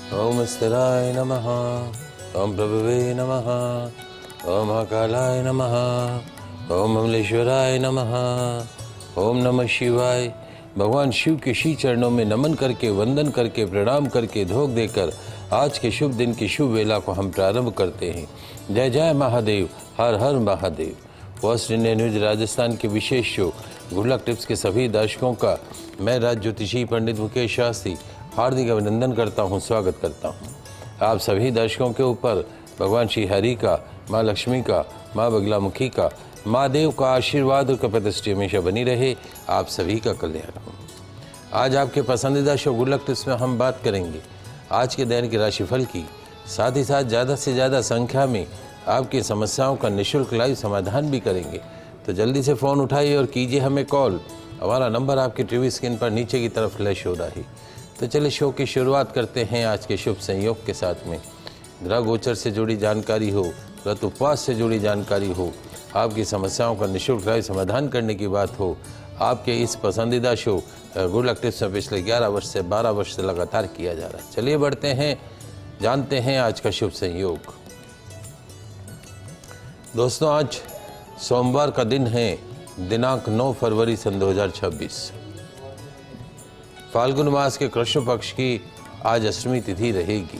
ओम स्थिराय नमः। ओम प्रभवे नमः। ओम महाकालाय नमः। ओम अमलेश्वराय नमः। ओम नमः शिवाय। भगवान शिव के श्री चरणों में नमन करके, वंदन करके, प्रणाम करके, धोख देकर आज के शुभ दिन की शुभ वेला को हम प्रारंभ करते हैं। जय जय महादेव, हर हर Mahadev. First India news Rajasthan के विशेष शो गुड लक टिप्स के सभी दर्शकों का मैं राज ज्योतिषी पंडित मुकेश शास्त्री हार्दिक अभिनंदन करता हूं, स्वागत करता हूं। आप सभी दर्शकों के ऊपर भगवान श्री हरि का, माँ लक्ष्मी का, माँ बगलामुखी का, माँ देव का आशीर्वाद और कपदृष्टि हमेशा बनी रहे। आप सभी का कल्याण हो। आज आपके पसंदीदा शो गुड लक टिप्स में हम बात करेंगे आज के दिन के राशिफल की, साथ ही साथ ज़्यादा से ज़्यादा संख्या में आपकी समस्याओं का निःशुल्क लाइव समाधान भी करेंगे। तो जल्दी से फ़ोन उठाइए और कीजिए हमें कॉल। हमारा नंबर आपकी टीवी स्क्रीन पर नीचे की तरफ फ्लैश हो रहा है। तो चलिए शो की शुरुआत करते हैं आज के शुभ संयोग के साथ में। ग्रह गोचर से जुड़ी जानकारी हो, व्रत उपवास से जुड़ी जानकारी हो, आपकी समस्याओं का निःशुल्क लाइव समाधान करने की बात हो, आपके इस पसंदीदा शो गुड लक टिप्स में पिछले 11 वर्ष से 12 वर्ष से लगातार किया जा रहा है। चलिए बढ़ते हैं, जानते हैं आज का शुभ संयोग। दोस्तों, आज सोमवार का दिन है, दिनांक 9 फरवरी सन 2026। फाल्गुन मास के कृष्ण पक्ष की आज अष्टमी तिथि रहेगी।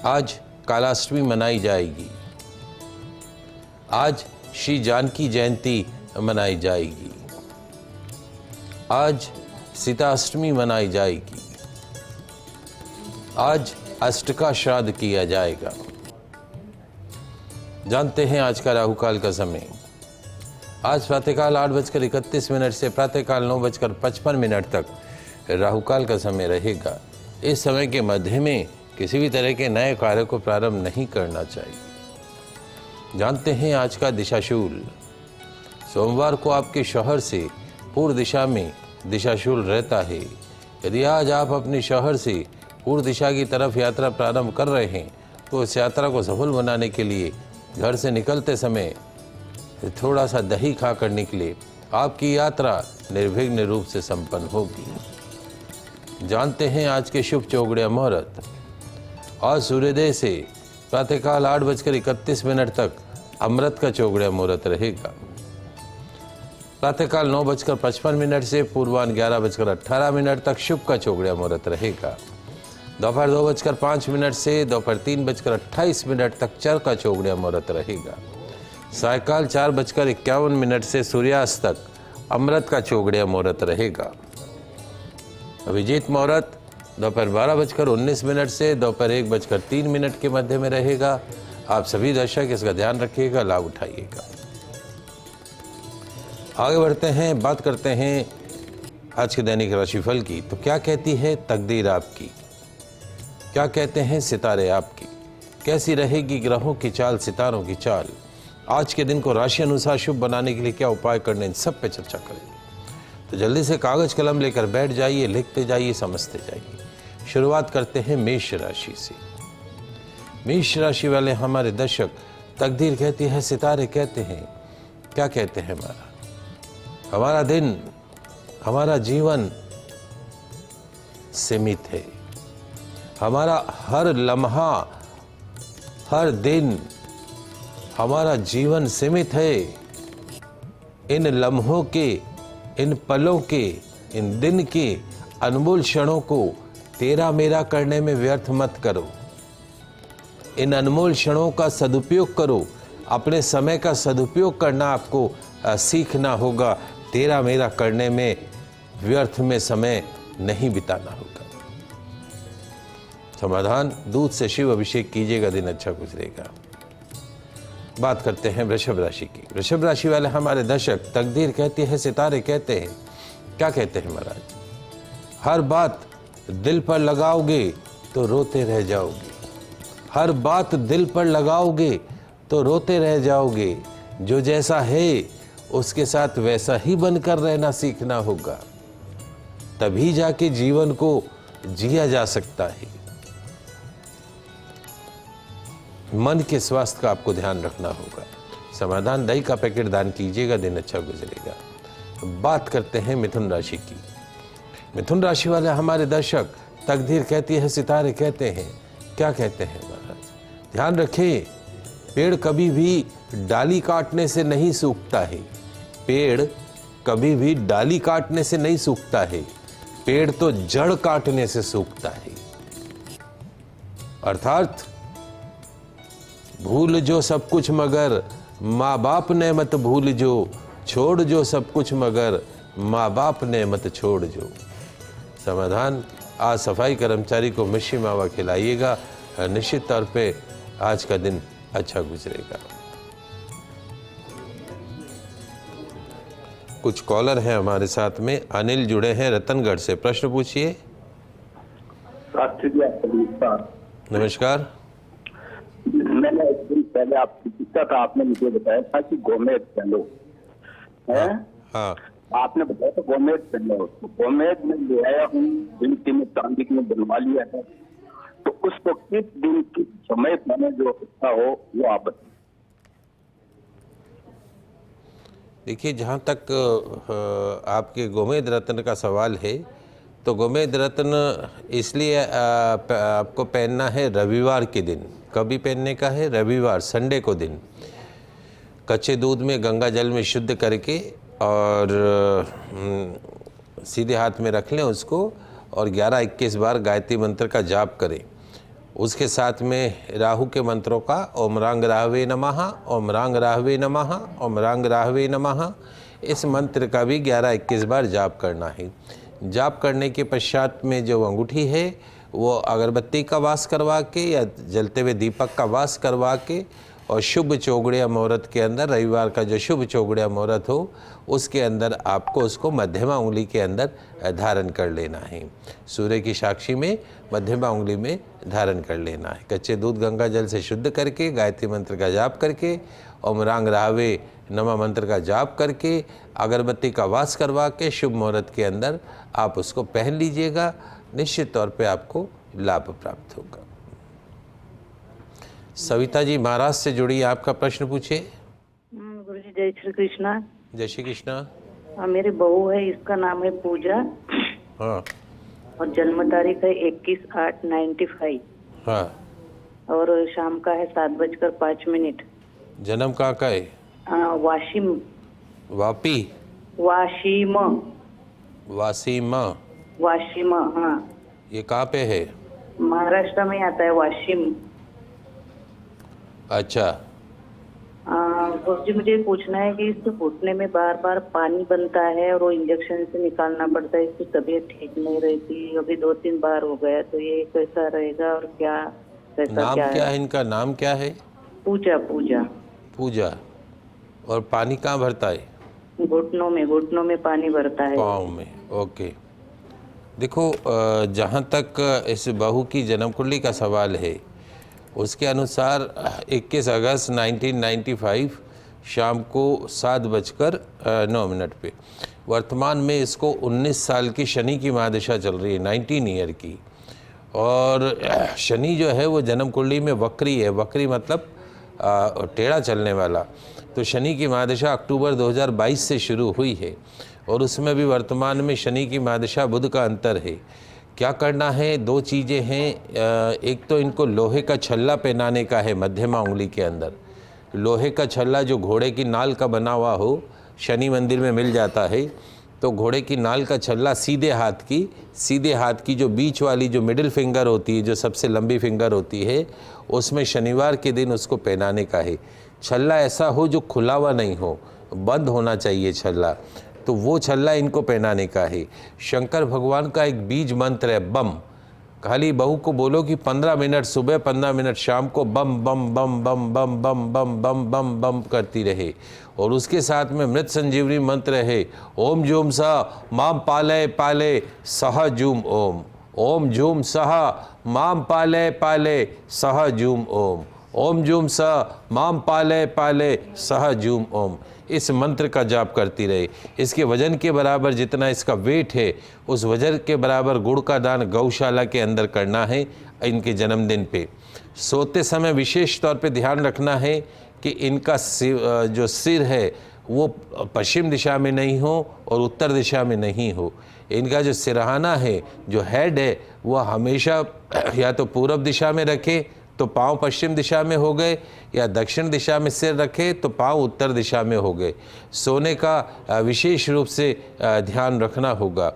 आज कालाष्टमी मनाई जाएगी। आज श्री जानकी जयंती मनाई जाएगी। आज सीताष्टमी मनाई जाएगी। आज अष्टका श्राद्ध किया जाएगा। जानते हैं आज का राहुकाल का समय। आज प्रातःकाल 8:31 से प्रातःकाल 9:55 तक राहुकाल का समय रहेगा। इस समय के मध्य में किसी भी तरह के नए कार्य को प्रारंभ नहीं करना चाहिए। जानते हैं आज का दिशाशूल। सोमवार को आपके शहर से पूर्व दिशा में दिशाशूल रहता है। यदि आज आप अपने शहर से पूर्व दिशा की तरफ यात्रा प्रारंभ कर रहे हैं तो इस यात्रा को सफल बनाने के लिए घर से निकलते समय थोड़ा सा दही खाकर निकले। आपकी यात्रा निर्विघ्न रूप से संपन्न होगी। जानते हैं आज के शुभ चौगड़िया मुहूर्त। आज सूर्योदय से प्रातःकाल 8:31 तक अमृत का चौगड़िया मुहूर्त रहेगा। प्रातःकाल 9:55 से पूर्वाह्न 11:18 तक शुभ का चौगड़िया मुहूर्त रहेगा। दोपहर 2:05 से दोपहर 3:28 तक चर का चौगड़िया मुहूर्त रहेगा। सायकाल 4:51 से सूर्यास्त तक अमृत का चौगड़िया मुहूर्त रहेगा। अभिजीत मुहूर्त दोपहर 12:19 से दोपहर 1:03 के मध्य में रहेगा। आप सभी दर्शक इसका ध्यान रखिएगा, लाभ उठाइएगा। आगे बढ़ते हैं, बात करते हैं आज के दैनिक राशिफल की। तो क्या कहती है तकदीर आपकी, क्या कहते हैं सितारे आपकी, कैसी रहेगी ग्रहों की चाल, सितारों की चाल। आज के दिन को राशि अनुसार शुभ बनाने के लिए क्या उपाय करने, इन सब पे चर्चा करेंगे। तो जल्दी से कागज कलम लेकर बैठ जाइए, लिखते जाइए, समझते जाइए। शुरुआत करते हैं मेष राशि से। मेष राशि वाले हमारे दर्शक, तकदीर कहती है, सितारे कहते हैं, क्या कहते हैं हमारा दिन, हमारा जीवन सीमित है। हमारा हर लम्हा, हर दिन, हमारा जीवन सीमित है। इन लम्हों के, इन पलों के, इन दिन के अनमोल क्षणों को तेरा मेरा करने में व्यर्थ मत करो। इन अनमोल क्षणों का सदुपयोग करो। अपने समय का सदुपयोग करना आपको सीखना होगा। तेरा मेरा करने में, व्यर्थ में समय नहीं बिताना होगा। समाधान, दूध से शिव अभिषेक कीजिएगा, दिन अच्छा गुजरेगा। बात करते हैं वृषभ राशि की। वृषभ राशि वाले हमारे दर्शक, तकदीर कहती है, सितारे कहते हैं, क्या कहते हैं महाराज, हर बात दिल पर लगाओगे तो रोते रह जाओगे। हर बात दिल पर लगाओगे तो रोते रह जाओगे। जो जैसा है उसके साथ वैसा ही बनकर रहना सीखना होगा, तभी जाके जीवन को जिया जा सकता है। मन के स्वास्थ्य का आपको ध्यान रखना होगा। समाधान, दही का पैकेट दान कीजिएगा, दिन अच्छा गुजरेगा। बात करते हैं मिथुन राशि की। मिथुन राशि वाले हमारे दर्शक, तकदीर कहती है, सितारे कहते हैं, क्या कहते हैं महाराज? ध्यान रखें, पेड़ कभी भी डाली काटने से नहीं सूखता है। पेड़ कभी भी डाली काटने से नहीं सूखता है, पेड़ तो जड़ काटने से सूखता है। अर्थात भूल जो सब कुछ मगर माँ बाप ने मत भूल जो, छोड़ जो सब कुछ मगर माँ बाप ने मत छोड़ जो। समाधान, आज सफाई कर्मचारी को मिश्री मावा खिलाइएगा, निश्चित तौर पे आज का दिन अच्छा गुजरेगा। कुछ कॉलर हैं हमारे साथ में। अनिल जुड़े हैं रतनगढ़ से, प्रश्न पूछिए। नमस्कार। मैंने एक दिन पहले आपसे पूछा था, आपने मुझे बताया था कि गोमेद पहलो है। हाँ, आपने बताया था गोमेद पहलो, तो गोमेद में ले आया हूँ, गिनती में चांदी में बनवा लिया है, तो उसको किस दिन किस समय मैंने जो अच्छा हो वो आप बताइए। देखिए, जहाँ तक आपके गोमेद रत्न का सवाल है, तो गोमेद रत्न इसलिए आपको पहनना है रविवार के दिन। कभी पहनने का है? रविवार, संडे को दिन। कच्चे दूध में गंगा जल में शुद्ध करके और सीधे हाथ में रख लें उसको, और 11-21 बार गायत्री मंत्र का जाप करें। उसके साथ में राहु के मंत्रों का ओम रांग राहवे नमः, ओम रांग राहवे नमः, ओम रांग राहवे नमः, इस मंत्र का भी 11-21 बार जाप करना है। जाप करने के पश्चात में जो अंगूठी है वो अगरबत्ती का वास करवा के या जलते हुए दीपक का वास करवा के, और शुभ चौगड़िया मुहूर्त के अंदर, रविवार का जो शुभ चौगड़िया मुहूर्त हो उसके अंदर आपको उसको मध्यमा उंगली के अंदर धारण कर लेना है। सूर्य की साक्षी में मध्यमा उंगली में धारण कर लेना है। कच्चे दूध गंगा जल से शुद्ध करके, गायत्री मंत्र का जाप करके, ओम रांग राहवे नमः मंत्र का जाप करके, अगरबत्ती का वास करवा के शुभ मुहूर्त के अंदर आप उसको पहन लीजिएगा। निश्चित तौर पे आपको लाभ प्राप्त होगा। सविता जी महाराष्ट्र से जुड़ी, आपका प्रश्न पूछिए। गुरु जी जय श्री कृष्णा। जय श्री कृष्णा। मेरी बहू है, इसका नाम है पूजा। हाँ। और जन्म तारीख है 21/8/95। हाँ। और शाम का है 7:05। जन्म कहाँ का है? वाशिम। वापी? वाशिम। वासीमा? वाशिम, हाँ। ये कहाँ पे है? महाराष्ट्र में आता है वाशिम। अच्छा। गुरु जी मुझे पूछना है कि इसके घुटने में बार बार पानी बनता है और वो इंजेक्शन से निकालना पड़ता है, इसकी तबीयत ठीक नहीं रहती, अभी 2-3 बार हो गया, तो ये कैसा रहेगा और क्या कैसा नाम क्या है इनका? नाम क्या है? पूजा। पूजा। पूजा। और पानी कहाँ भरता है? घुटनों में पानी भरता है, पाँव में। ओके, देखो, जहाँ तक इस बहू की जन्म कुंडली का सवाल है उसके अनुसार 21 अगस्त 1995 शाम को 7:09 पे वर्तमान में इसको 19 साल की शनि की महादशा चल रही है, 19 ईयर की। और शनि जो है वो जन्म कुंडली में वक्री है। वक्री मतलब टेढ़ा चलने वाला। तो शनि की महादशा अक्टूबर 2022 से शुरू हुई है और उसमें भी वर्तमान में शनि की महादशा बुध का अंतर है। क्या करना है? 2 चीज़ें हैं। एक तो इनको लोहे का छल्ला पहनाने का है मध्यमा उंगली के अंदर। लोहे का छल्ला जो घोड़े की नाल का बना हुआ हो, शनि मंदिर में मिल जाता है। तो घोड़े की नाल का छल्ला सीधे हाथ की जो बीच वाली जो मिडिल फिंगर होती है, जो सबसे लंबी फिंगर होती है, उसमें शनिवार के दिन उसको पहनाने का है। छल्ला ऐसा हो जो खुला हुआ नहीं हो, बंद होना चाहिए छल्ला, तो वो छल्ला इनको पहनाने का है। शंकर भगवान का एक बीज मंत्र है बम। खाली बहू को बोलो कि 15 मिनट सुबह, 15 मिनट शाम को बम बम बम बम बम बम बम बम बम बम करती रहे। और उसके साथ में मृत संजीवनी मंत्र है ओम जूम सह माम पाले पाले सह जूम ओम। ओम जूम सह माम पाले पाले सह जूम ओम। ओम जूम सह माम पाले पाले सह जूम ओम। इस मंत्र का जाप करती रहे। इसके वजन के बराबर जितना इसका वेट है, उस वजन के बराबर गुड़ का दान गौशाला के अंदर करना है इनके जन्मदिन पे। सोते समय विशेष तौर पे ध्यान रखना है कि इनका जो सिर है वो पश्चिम दिशा में नहीं हो और उत्तर दिशा में नहीं हो। इनका जो सिरहाना है, जो हेड है, वह हमेशा या तो पूरब दिशा में रखें तो पाँव पश्चिम दिशा में हो गए, या दक्षिण दिशा में सिर रखे तो पाँव उत्तर दिशा में हो गए। सोने का विशेष रूप से ध्यान रखना होगा,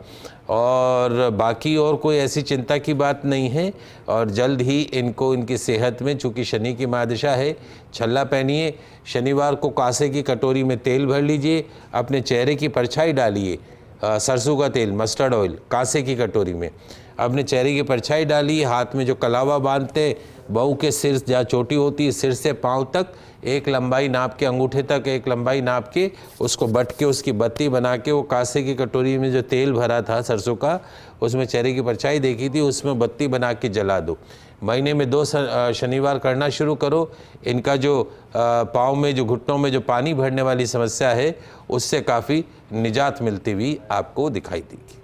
और बाकी और कोई ऐसी चिंता की बात नहीं है। और जल्द ही इनको इनकी सेहत में, चूँकि शनि की महादशा है, छल्ला पहनिए। शनिवार को कांसे की कटोरी में तेल भर लीजिए, अपने चेहरे की परछाई डालिए, सरसों का तेल, मस्टर्ड ऑयल कांसे की कटोरी में अपने चेहरे की परछाई डालिए। हाथ में जो कलावा बांधते, बहू के सिर जहाँ चोटी होती है, सिर से पाँव तक एक लंबाई नाप के, अंगूठे तक एक लंबाई नाप के, उसको बट के उसकी बत्ती बना के, वो कांसे की कटोरी में जो तेल भरा था सरसों का, उसमें चेहरे की परछाई देखी थी, उसमें बत्ती बना के जला दो। महीने में 2 शनिवार करना शुरू करो। इनका जो पाँव में, जो घुटनों में जो पानी भरने वाली समस्या है, उससे काफ़ी निजात मिलती हुई आपको दिखाई देगी।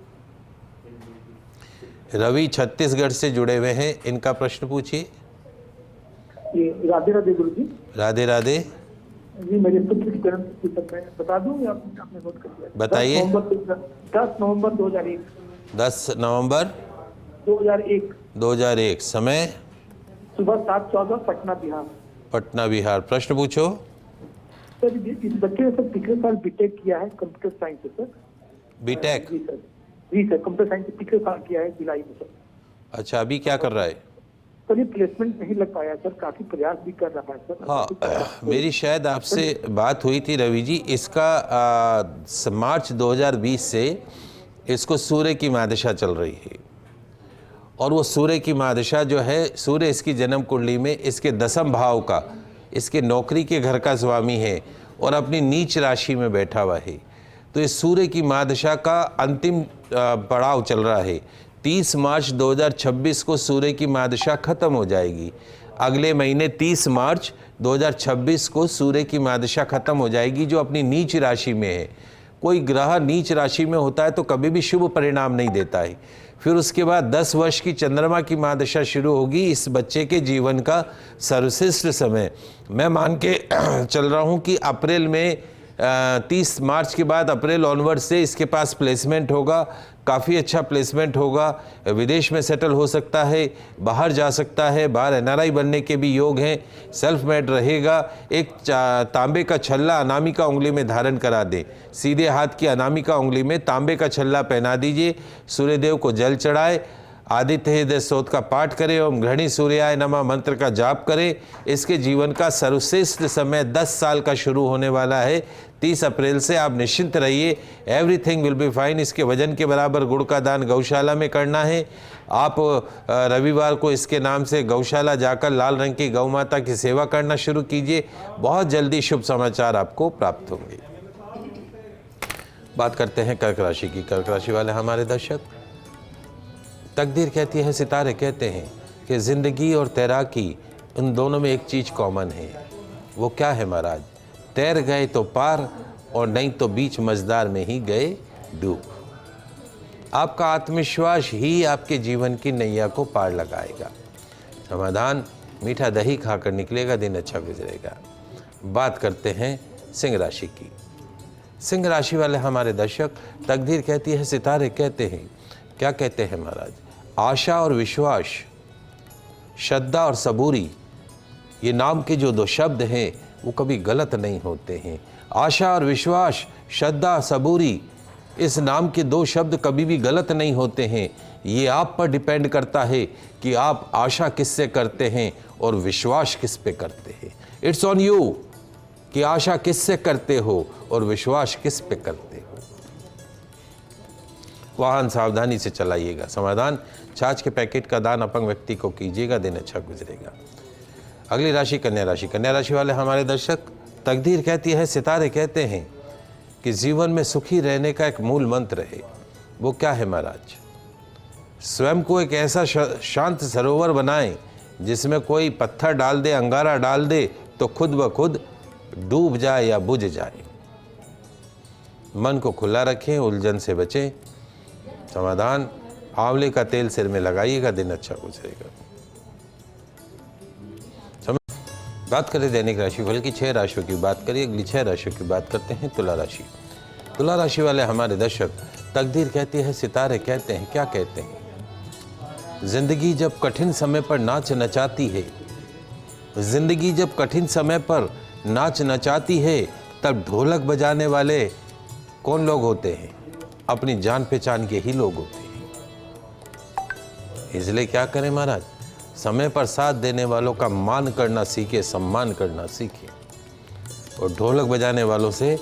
रवि छत्तीसगढ़ से जुड़े हुए हैं, इनका प्रश्न पूछिए। राधे राधे गुरु जी। राधे राधे जी, मेरे पुत्र की जन्म तिथि मैं बता दूं या आपने नोट कर लिया? बताइए। 10 नवंबर 2001। 10 नवंबर 2001। समय सुबह 7:14, पटना बिहार। पटना बिहार। प्रश्न पूछो। सर इस बच्चे ने सर पिछले साल बीटेक किया है कंप्यूटर साइंस से सर। बीटेक? जी सर, कंप्यूटर साइंस से पिछले साल किया है जुलाई में सर। अच्छा, अभी क्या कर रहा है? सर ये प्लेसमेंट नहीं लग पाया सर, काफी प्रयास भी कर रहा है सर। हाँ, मेरी शायद आपसे बात हुई थी रवि जी। इसका मार्च 2020 से इसको सूर्य की महादशा चल रही है, और वो सूर्य की महादशा जो है, सूर्य इसकी जन्म कुंडली में इसके 10वें भाव का, इसके नौकरी के घर का स्वामी है, और अपनी नीच राशि में बैठा हुआ है। तो इस सूर्य की महादशा का अंतिम पड़ाव चल रहा है। 30 मार्च 2026 को सूर्य की महादशा खत्म हो जाएगी। अगले महीने 30 मार्च 2026 को सूर्य की महादशा खत्म हो जाएगी, जो अपनी नीच राशि में है। कोई ग्रह नीच राशि में होता है तो कभी भी शुभ परिणाम नहीं देता है। फिर उसके बाद 10 वर्ष की चंद्रमा की महादशा शुरू होगी। इस बच्चे के जीवन का सर्वश्रेष्ठ समय मैं मान के चल रहा हूँ कि अप्रैल में 30 मार्च के बाद अप्रैल ऑनवर्ड से इसके पास प्लेसमेंट होगा। काफ़ी अच्छा प्लेसमेंट होगा। विदेश में सेटल हो सकता है, बाहर जा सकता है, बाहर NRI बनने के भी योग हैं। सेल्फ मेड रहेगा। एक तांबे का छल्ला अनामिका उंगली में धारण करा दें। सीधे हाथ की अनामिका उंगली में तांबे का छल्ला पहना दीजिए। सूर्यदेव को जल चढ़ाए, आदित्य हृदय स्तोत्र का पाठ करें, ओम घृणी सूर्याय नमः मंत्र का जाप करें। इसके जीवन का सर्वश्रेष्ठ समय 10 साल का शुरू होने वाला है। 30 अप्रैल से आप निश्चिंत रहिए, एवरीथिंग विल बी फाइन। इसके वजन के बराबर गुड़ का दान गौशाला में करना है। आप रविवार को इसके नाम से गौशाला जाकर लाल रंग की गौ माता की सेवा करना शुरू कीजिए। बहुत जल्दी शुभ समाचार आपको प्राप्त होंगे। बात करते हैं कर्क राशि की। कर्क राशि वाले हमारे दर्शक, तकदीर कहती है, सितारे कहते हैं कि ज़िंदगी और तैराकी, उन दोनों में एक चीज़ कॉमन है। वो क्या है महाराज? तैर गए तो पार, और नहीं तो बीच मझधार में ही गए डूब। आपका आत्मविश्वास ही आपके जीवन की नैया को पार लगाएगा। समाधान, मीठा दही खाकर निकलेगा, दिन अच्छा गुजरेगा। बात करते हैं सिंह राशि की। सिंह राशि वाले हमारे दर्शक, तकदीर कहती है, सितारे कहते हैं, क्या कहते हैं महाराज? आशा और विश्वास, श्रद्धा और सबूरी, ये नाम के जो 2 शब्द हैं वो कभी गलत नहीं होते हैं। आशा और विश्वास, श्रद्धा, सबूरी, इस नाम के 2 शब्द कभी भी गलत नहीं होते हैं। ये आप पर डिपेंड करता है कि आप आशा किससे करते हैं और विश्वास किस पे करते हैं। इट्स ऑन यू कि आशा किससे करते हो और विश्वास किस पे करते हो। वाहन सावधानी से चलाइएगा। समाधान, छाछ के पैकेट का दान अपंग व्यक्ति को कीजिएगा, दिन अच्छा गुजरेगा। अगली राशि कन्या राशि। कन्या राशि वाले हमारे दर्शक, तकदीर कहती है, सितारे कहते हैं कि जीवन में सुखी रहने का एक मूल मंत्र है। वो क्या है महाराज? स्वयं को एक ऐसा शांत सरोवर बनाएं जिसमें कोई पत्थर डाल दे, अंगारा डाल दे तो खुद ब खुद डूब जाए या बुझ जाए। मन को खुला रखें, उलझन से बचें। समाधान, आंवले का तेल सिर में लगाइएगा, दिन अच्छा गुजरेगा। बात करें दैनिक राशिफल की। 6 राशियों की बात करिए। अगली 6 राशियों की बात करते हैं तुला राशि। तुला राशि वाले हमारे दर्शक, तकदीर कहती है, सितारे कहते हैं, क्या कहते हैं? जिंदगी जब कठिन समय पर नाच नचाती है, जिंदगी जब कठिन समय पर नाच नचाती है, तब ढोलक बजाने वाले कौन लोग होते हैं? अपनी जान पहचान के ही लोग होते हैं। इसलिए क्या करें महाराज, समय पर साथ देने वालों का मान करना सीखे, सम्मान करना सीखे, और ढोलक बजाने वालों से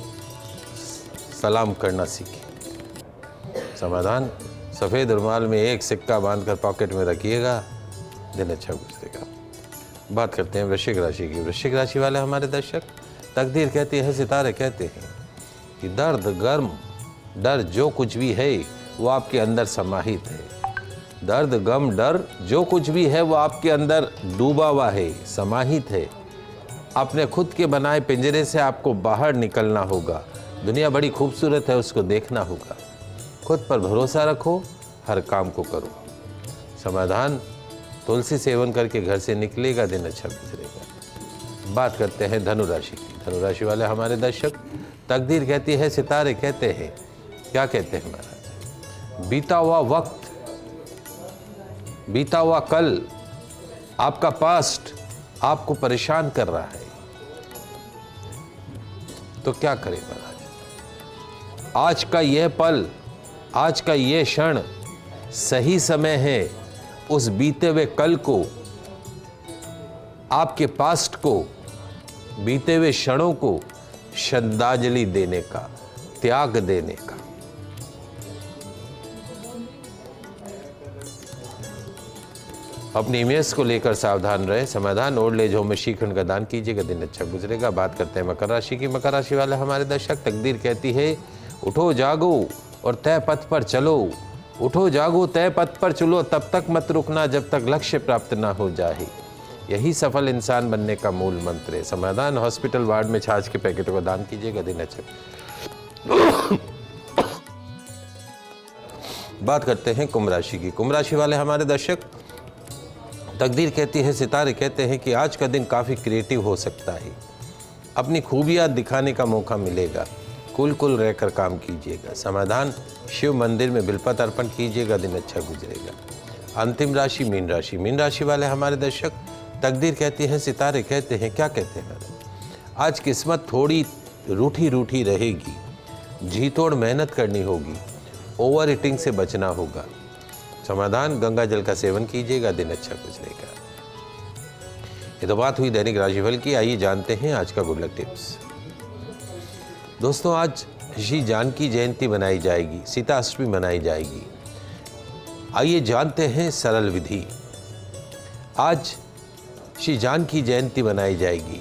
सलाम करना सीखे। समाधान, सफ़ेद रुमाल में एक सिक्का बांधकर पॉकेट में रखिएगा, दिन अच्छा गुजरेगा। बात करते हैं वृश्चिक राशि की। वृश्चिक राशि वाले हमारे दर्शक, तकदीर कहती है, सितारे कहते हैं कि दर्द, गर्म, डर जो कुछ भी है वो आपके अंदर समाहित है। दर्द, गम, डर जो कुछ भी है वो आपके अंदर डूबा हुआ है, समाहित है। अपने खुद के बनाए पिंजरे से आपको बाहर निकलना होगा। दुनिया बड़ी खूबसूरत है, उसको देखना होगा। खुद पर भरोसा रखो, हर काम को करो। समाधान, तुलसी सेवन करके घर से निकलेगा, दिन अच्छा गुजरेगा। बात करते हैं धनु राशि की। धनु राशि वाले हमारे दर्शक, तकदीर कहती है, सितारे कहते हैं, क्या कहते हैं महाराज? बीता हुआ वक्त, बीता हुआ कल, आपका पास्ट आपको परेशान कर रहा है, तो क्या करें महाराज? आज का यह पल, आज का यह क्षण सही समय है उस बीते हुए कल को, आपके पास्ट को, बीते हुए क्षणों को श्रद्धांजलि देने का, त्याग देने का। अपनी इमेज को लेकर सावधान रहे। समाधान, ओल्ड एज होम में श्रीखंड का दान कीजिएगा, दिन अच्छा गुजरेगा। बात करते हैं मकर राशि की। मकर राशि वाले हमारे दर्शक, तकदीर कहती है, उठो जागो और तय पथ पर चलो। उठो जागो, तय पथ पर चलो, तब तक मत रुकना जब तक लक्ष्य प्राप्त ना हो जाए। यही सफल इंसान बनने का मूल मंत्र है। समाधान, हॉस्पिटल वार्ड में छाछ के पैकेटों का दान कीजिएगा, दिन अच्छा। बात करते हैं कुंभ राशि की। कुंभ राशि वाले हमारे दर्शक, तकदीर कहती है, सितारे कहते हैं कि आज का दिन काफ़ी क्रिएटिव हो सकता है। अपनी खूबियाँ दिखाने का मौका मिलेगा। कुल कुल रहकर काम कीजिएगा। समाधान, शिव मंदिर में बिलपत्र अर्पण कीजिएगा, दिन अच्छा गुजरेगा। अंतिम राशि मीन राशि। मीन राशि वाले हमारे दर्शक, तकदीर कहती है, सितारे कहते हैं, क्या कहते हैं? आज किस्मत थोड़ी रूठी रूठी रहेगी। जी तोड़ मेहनत करनी होगी। ओवर ईटिंग से बचना होगा। समाधान, गंगा जल का सेवन कीजिएगा, दिन अच्छा गुजरेगा। ये तो बात हुई दैनिक राशिफल की। आइए जानते हैं आज का गुड लक टिप्स। दोस्तों, आज श्री जानकी जयंती मनाई जाएगी, सीता अष्टमी मनाई जाएगी। आइए जानते हैं सरल विधि। आज श्री जानकी जयंती मनाई जाएगी,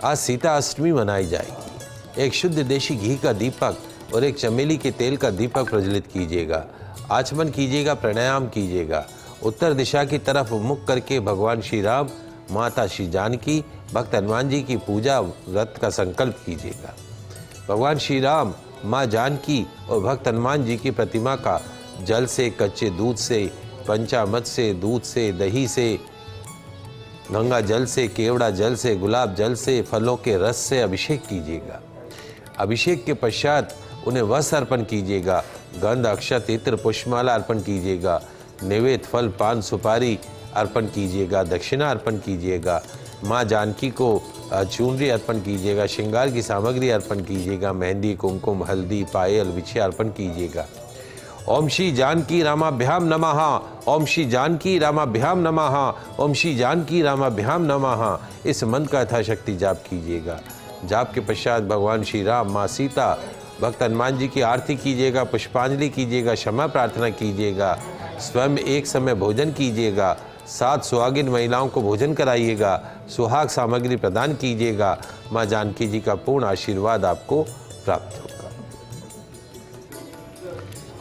आज सीता अष्टमी मनाई जाएगी। एक शुद्ध देशी घी का दीपक और एक चमेली के तेल का दीपक प्रज्वलित कीजिएगा। आचमन कीजिएगा, प्राणायाम कीजिएगा। उत्तर दिशा की तरफ मुख करके भगवान श्री राम, माता श्री जानकी, भक्त हनुमान जी की पूजा व्रत का संकल्प कीजिएगा। भगवान श्री राम, माँ जानकी और भक्त हनुमान जी की प्रतिमा का जल से, कच्चे दूध से, पंचामृत से, दूध से, दही से, गंगा जल से, केवड़ा जल से, गुलाब जल से, फलों के रस से अभिषेक कीजिएगा। अभिषेक के पश्चात उन्हें वस्त्र अर्पण कीजिएगा। गंध, अक्षत, इत्र, पुष्पमाला अर्पण कीजिएगा। नैवेद्य फल, पान, सुपारी अर्पण कीजिएगा। दक्षिणा अर्पण कीजिएगा। माँ जानकी को चूनरी अर्पण कीजिएगा। श्रृंगार की सामग्री अर्पण कीजिएगा। मेहंदी, कुमकुम, हल्दी, पायल, बिछिया अर्पण कीजिएगा। ओम श्री जानकी रामाभ्याम नमः। ओम श्री जानकी रामाभ्याम नमः। ओम श्री जानकी रामाभ्याम नमः। इस मंत्र का यथाशक्ति जाप कीजिएगा। जाप के पश्चात भगवान श्री राम, माँ सीता, भक्त हनुमान जी की आरती कीजिएगा, पुष्पांजलि कीजिएगा, क्षमा प्रार्थना कीजिएगा। स्वयं एक समय भोजन कीजिएगा। 7 सुहागिन महिलाओं को भोजन कराइएगा। सुहाग सामग्री प्रदान कीजिएगा। माँ जानकी जी का पूर्ण आशीर्वाद आपको प्राप्त होगा।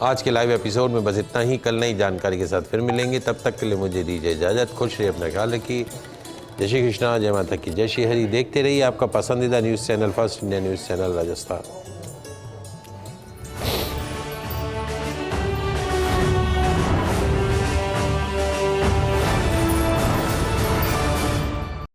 आज के लाइव एपिसोड में बस इतना ही। कल नई जानकारी के साथ फिर मिलेंगे। तब तक के लिए मुझे दीजिए इजाज़त। खुश रहिए, अपना ख्याल रखिए। जय श्री कृष्णा, जय माता की जय श्री हरि। देखते रहिए आपका पसंदीदा news channel, first India news channel Rajasthan.